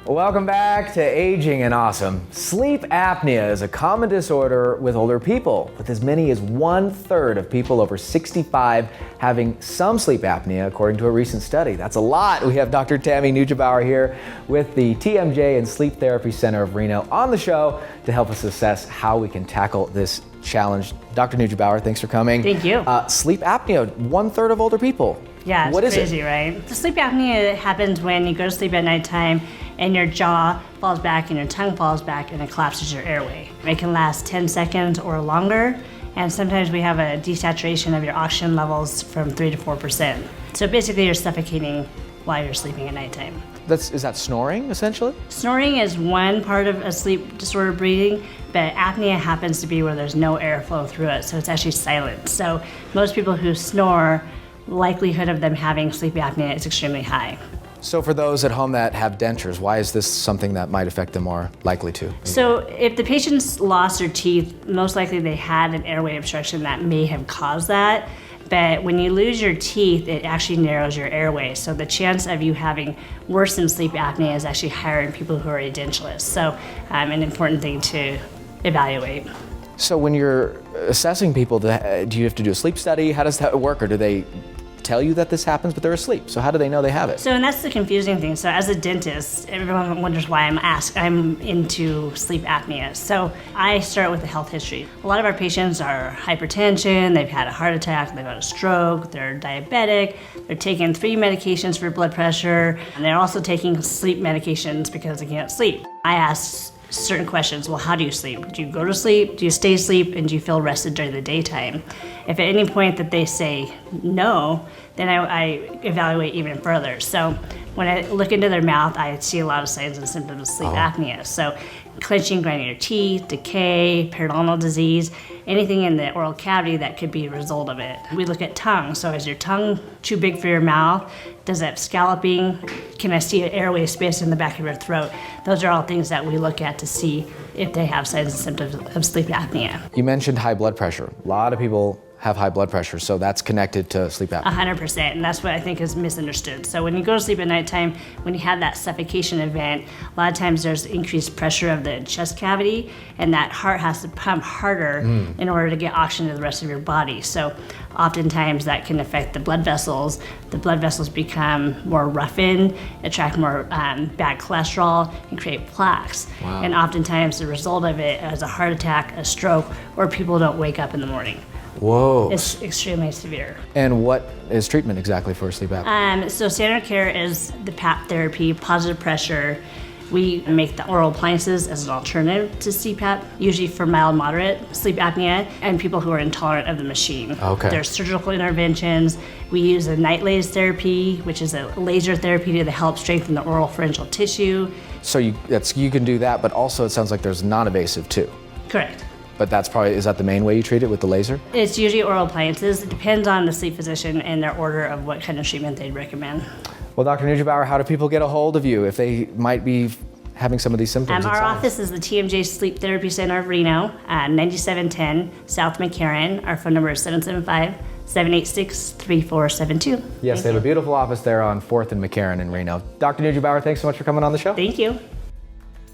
Welcome back to Aging and Awesome. Sleep apnea is a common disorder with older people, with as many as 1/3 of people over 65 having some sleep apnea, according to a recent study. That's a lot. We have Dr. Tammy Neugebauer here with the TMJ and Sleep Therapy Center of Reno on the show to help us assess how we can tackle this challenge. Dr. Neugebauer, thanks for coming. Thank you. Sleep apnea, 1/3 of older people. Yeah, it's what is crazy, right? The sleep apnea happens when you go to sleep at nighttime and your jaw falls back and your tongue falls back and it collapses your airway. It can last 10 seconds or longer, and sometimes we have a desaturation of your oxygen levels from 3 to 4%. So basically you're suffocating while you're sleeping at nighttime. Is that snoring, essentially? Snoring is one part of a sleep disorder breathing, but apnea happens to be where there's no airflow through it, so it's actually silent. So most people who snore, likelihood of them having sleep apnea is extremely high. So for those at home that have dentures, why is this something that might affect them more likely to? So if the patient's lost their teeth, most likely they had an airway obstruction that may have caused that. But when you lose your teeth, it actually narrows your airway. So the chance of you having worsened sleep apnea is actually higher in people who are edentulous. So an important thing to evaluate. So when you're assessing people, do you have to do a sleep study? How does that work? Or do they tell you that this happens, but they're asleep? So how do they know they have it? So, and that's the confusing thing. So as a dentist, everyone wonders why I'm into sleep apnea. So I start with the health history. A lot of our patients are hypertension, they've had a heart attack, they've had a stroke, they're diabetic, they're taking 3 medications for blood pressure, and they're also taking sleep medications because they can't sleep. I ask certain questions. Well, how do you sleep? Do you go to sleep? Do you stay asleep? And do you feel rested during the daytime? If at any point that they say no, then I evaluate even further. So when I look into their mouth, I see a lot of signs and symptoms of sleep apnea. So clenching, grinding your teeth, decay, periodontal disease, anything in the oral cavity that could be a result of it. We look at tongue. So is your tongue too big for your mouth? Does it have scalloping? Can I see an airway space in the back of your throat? Those are all things that we look at to see if they have signs and symptoms of sleep apnea. You mentioned high blood pressure. A lot of people have high blood pressure, so that's connected to sleep apnea. 100%, and that's what I think is misunderstood. So when you go to sleep at nighttime, when you have that suffocation event, a lot of times there's increased pressure of the chest cavity, and that heart has to pump harder in order to get oxygen to the rest of your body. So oftentimes that can affect the blood vessels. The blood vessels become more roughened, attract more bad cholesterol, and create plaques. Wow. And oftentimes the result of it is a heart attack, a stroke, or people don't wake up in the morning. Whoa. It's extremely severe. And what is treatment exactly for sleep apnea? So standard care is the PAP therapy, positive pressure. We make the oral appliances as an alternative to CPAP, usually for mild, moderate sleep apnea and people who are intolerant of the machine. Okay. There's surgical interventions. We use a night laser therapy, which is a laser therapy to help strengthen the oral pharyngeal tissue. So you can do that, but also it sounds like there's non-invasive too. Correct. But is that the main way you treat it, with the laser? It's usually oral appliances. It depends on the sleep physician and their order of what kind of treatment they'd recommend. Well, Dr. Neugebauer, how do people get a hold of you if they might be having some of these symptoms? Our office is the TMJ Sleep Therapy Center of Reno, 9710 South McCarran. Our phone number is 775-786-3472. Yes, they have a beautiful office there on 4th and McCarran in Reno. Dr. Neugebauer, thanks so much for coming on the show. Thank you.